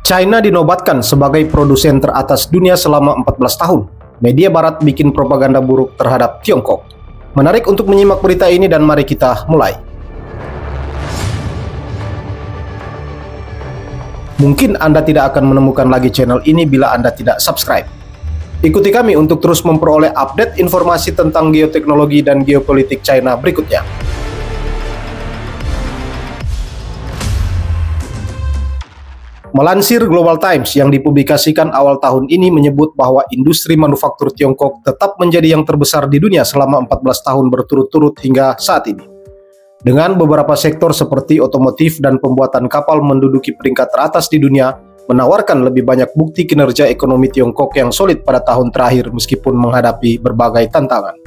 China dinobatkan sebagai produsen teratas dunia selama 14 tahun. Media barat bikin propaganda buruk terhadap Tiongkok. Menarik untuk menyimak berita ini dan mari kita mulai. Mungkin Anda tidak akan menemukan lagi channel ini bila Anda tidak subscribe. Ikuti kami untuk terus memperoleh update informasi tentang geoteknologi dan geopolitik China berikutnya. Melansir Global Times yang dipublikasikan awal tahun ini menyebut bahwa industri manufaktur Tiongkok tetap menjadi yang terbesar di dunia selama 14 tahun berturut-turut hingga saat ini. Dengan beberapa sektor seperti otomotif dan pembuatan kapal menduduki peringkat teratas di dunia, menawarkan lebih banyak bukti kinerja ekonomi Tiongkok yang solid pada tahun terakhir meskipun menghadapi berbagai tantangan.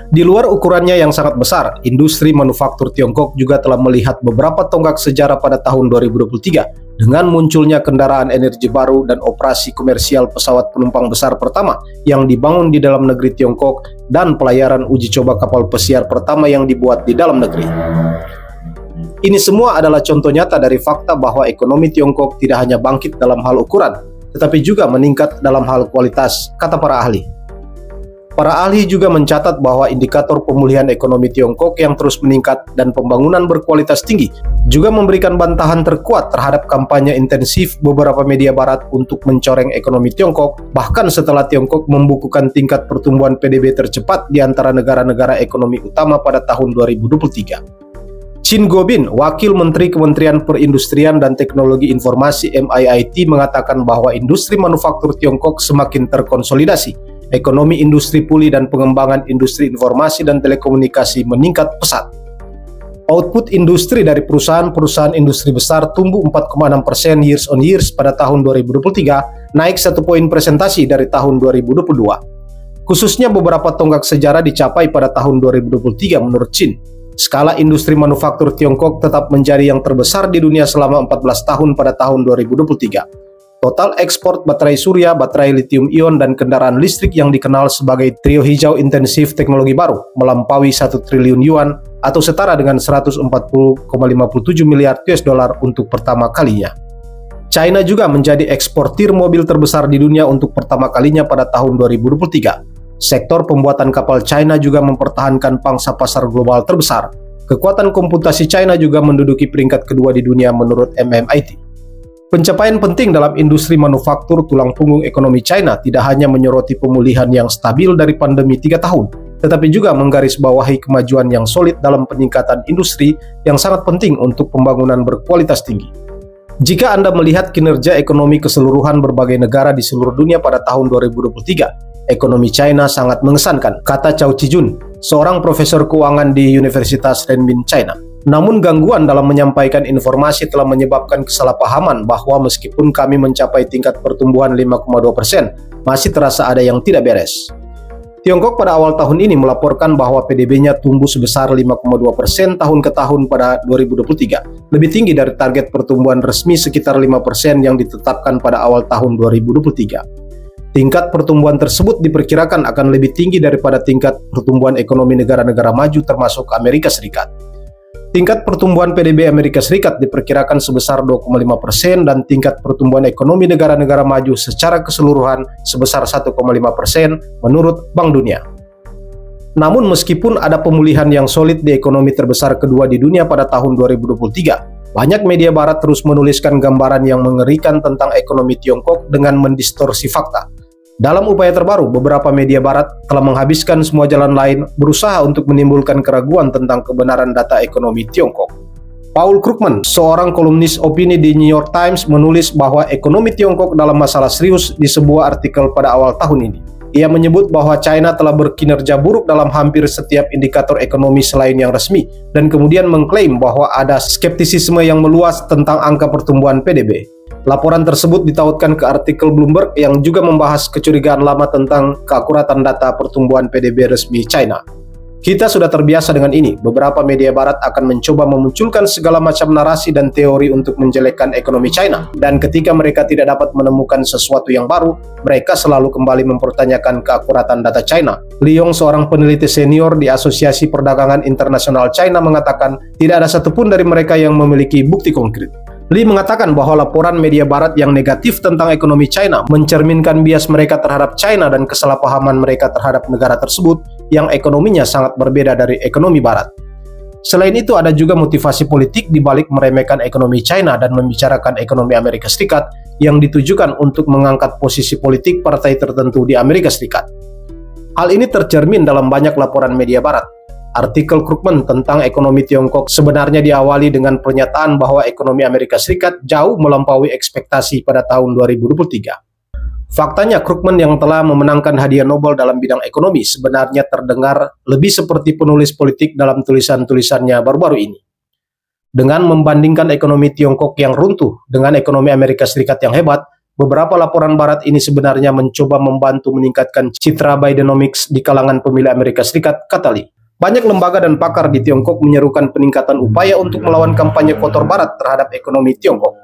Di luar ukurannya yang sangat besar, industri manufaktur Tiongkok juga telah melihat beberapa tonggak sejarah pada tahun 2023 dengan munculnya kendaraan energi baru dan operasi komersial pesawat penumpang besar pertama yang dibangun di dalam negeri Tiongkok dan pelayaran uji coba kapal pesiar pertama yang dibuat di dalam negeri. Ini semua adalah contoh nyata dari fakta bahwa ekonomi Tiongkok tidak hanya bangkit dalam hal ukuran, tetapi juga meningkat dalam hal kualitas, kata para ahli. Para ahli juga mencatat bahwa indikator pemulihan ekonomi Tiongkok yang terus meningkat dan pembangunan berkualitas tinggi juga memberikan bantahan terkuat terhadap kampanye intensif beberapa media barat untuk mencoreng ekonomi Tiongkok, bahkan setelah Tiongkok membukukan tingkat pertumbuhan PDB tercepat di antara negara-negara ekonomi utama pada tahun 2023. Chin Gobin, Wakil Menteri Kementerian Perindustrian dan Teknologi Informasi MIIT, mengatakan bahwa industri manufaktur Tiongkok semakin terkonsolidasi. Ekonomi industri pulih dan pengembangan industri informasi dan telekomunikasi meningkat pesat. Output industri dari perusahaan-perusahaan industri besar tumbuh 4,6% years on years pada tahun 2023, naik 1 poin presentasi dari tahun 2022. Khususnya beberapa tonggak sejarah dicapai pada tahun 2023 menurut Chin. Skala industri manufaktur Tiongkok tetap menjadi yang terbesar di dunia selama 14 tahun pada tahun 2023. Total ekspor baterai surya, baterai lithium-ion, dan kendaraan listrik yang dikenal sebagai trio hijau intensif teknologi baru melampaui 1 triliun yuan atau setara dengan 140,57 miliar US dollar untuk pertama kalinya. China juga menjadi eksportir mobil terbesar di dunia untuk pertama kalinya pada tahun 2023. Sektor pembuatan kapal China juga mempertahankan pangsa pasar global terbesar. Kekuatan komputasi China juga menduduki peringkat kedua di dunia menurut MMIT. Pencapaian penting dalam industri manufaktur tulang punggung ekonomi China tidak hanya menyoroti pemulihan yang stabil dari pandemi 3 tahun, tetapi juga menggarisbawahi kemajuan yang solid dalam peningkatan industri yang sangat penting untuk pembangunan berkualitas tinggi. Jika Anda melihat kinerja ekonomi keseluruhan berbagai negara di seluruh dunia pada tahun 2023, ekonomi China sangat mengesankan, kata Cao Zijun, seorang profesor keuangan di Universitas Renmin China. Namun gangguan dalam menyampaikan informasi telah menyebabkan kesalahpahaman bahwa meskipun kami mencapai tingkat pertumbuhan 5,2%, masih terasa ada yang tidak beres. Tiongkok pada awal tahun ini melaporkan bahwa PDB-nya tumbuh sebesar 5,2% tahun ke tahun pada 2023, lebih tinggi dari target pertumbuhan resmi sekitar 5% yang ditetapkan pada awal tahun 2023. Tingkat pertumbuhan tersebut diperkirakan akan lebih tinggi daripada tingkat pertumbuhan ekonomi negara-negara maju termasuk Amerika Serikat. Tingkat pertumbuhan PDB Amerika Serikat diperkirakan sebesar 2,5% dan tingkat pertumbuhan ekonomi negara-negara maju secara keseluruhan sebesar 1,5% menurut Bank Dunia. Namun meskipun ada pemulihan yang solid di ekonomi terbesar kedua di dunia pada tahun 2023, banyak media barat terus menuliskan gambaran yang mengerikan tentang ekonomi Tiongkok dengan mendistorsi fakta. Dalam upaya terbaru, beberapa media barat telah menghabiskan semua jalan lain berusaha untuk menimbulkan keraguan tentang kebenaran data ekonomi Tiongkok. Paul Krugman, seorang kolumnis opini di New York Times, menulis bahwa ekonomi Tiongkok dalam masalah serius di sebuah artikel pada awal tahun ini. Ia menyebut bahwa China telah berkinerja buruk dalam hampir setiap indikator ekonomi selain yang resmi, dan kemudian mengklaim bahwa ada skeptisisme yang meluas tentang angka pertumbuhan PDB. Laporan tersebut ditautkan ke artikel Bloomberg yang juga membahas kecurigaan lama tentang keakuratan data pertumbuhan PDB resmi China. Kita sudah terbiasa dengan ini. Beberapa media barat akan mencoba memunculkan segala macam narasi dan teori untuk menjelekkan ekonomi China. Dan ketika mereka tidak dapat menemukan sesuatu yang baru, mereka selalu kembali mempertanyakan keakuratan data China. Liong, seorang peneliti senior di Asosiasi Perdagangan Internasional China, mengatakan tidak ada satupun dari mereka yang memiliki bukti konkret. Lee mengatakan bahwa laporan media barat yang negatif tentang ekonomi China mencerminkan bias mereka terhadap China dan kesalahpahaman mereka terhadap negara tersebut yang ekonominya sangat berbeda dari ekonomi barat. Selain itu, ada juga motivasi politik di balik meremehkan ekonomi China dan membicarakan ekonomi Amerika Serikat yang ditujukan untuk mengangkat posisi politik partai tertentu di Amerika Serikat. Hal ini tercermin dalam banyak laporan media barat. Artikel Krugman tentang ekonomi Tiongkok sebenarnya diawali dengan pernyataan bahwa ekonomi Amerika Serikat jauh melampaui ekspektasi pada tahun 2023. Faktanya, Krugman yang telah memenangkan hadiah Nobel dalam bidang ekonomi sebenarnya terdengar lebih seperti penulis politik dalam tulisan-tulisannya baru-baru ini. Dengan membandingkan ekonomi Tiongkok yang runtuh dengan ekonomi Amerika Serikat yang hebat, beberapa laporan barat ini sebenarnya mencoba membantu meningkatkan citra Bidenomics di kalangan pemilih Amerika Serikat, kata Lee. Banyak lembaga dan pakar di Tiongkok menyerukan peningkatan upaya untuk melawan kampanye kotor barat terhadap ekonomi Tiongkok.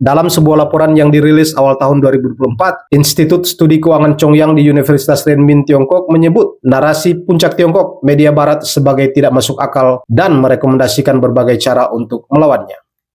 Dalam sebuah laporan yang dirilis awal tahun 2024, Institut Studi Keuangan Chongyang di Universitas Renmin Tiongkok menyebut narasi puncak Tiongkok media barat sebagai tidak masuk akal dan merekomendasikan berbagai cara untuk melawannya.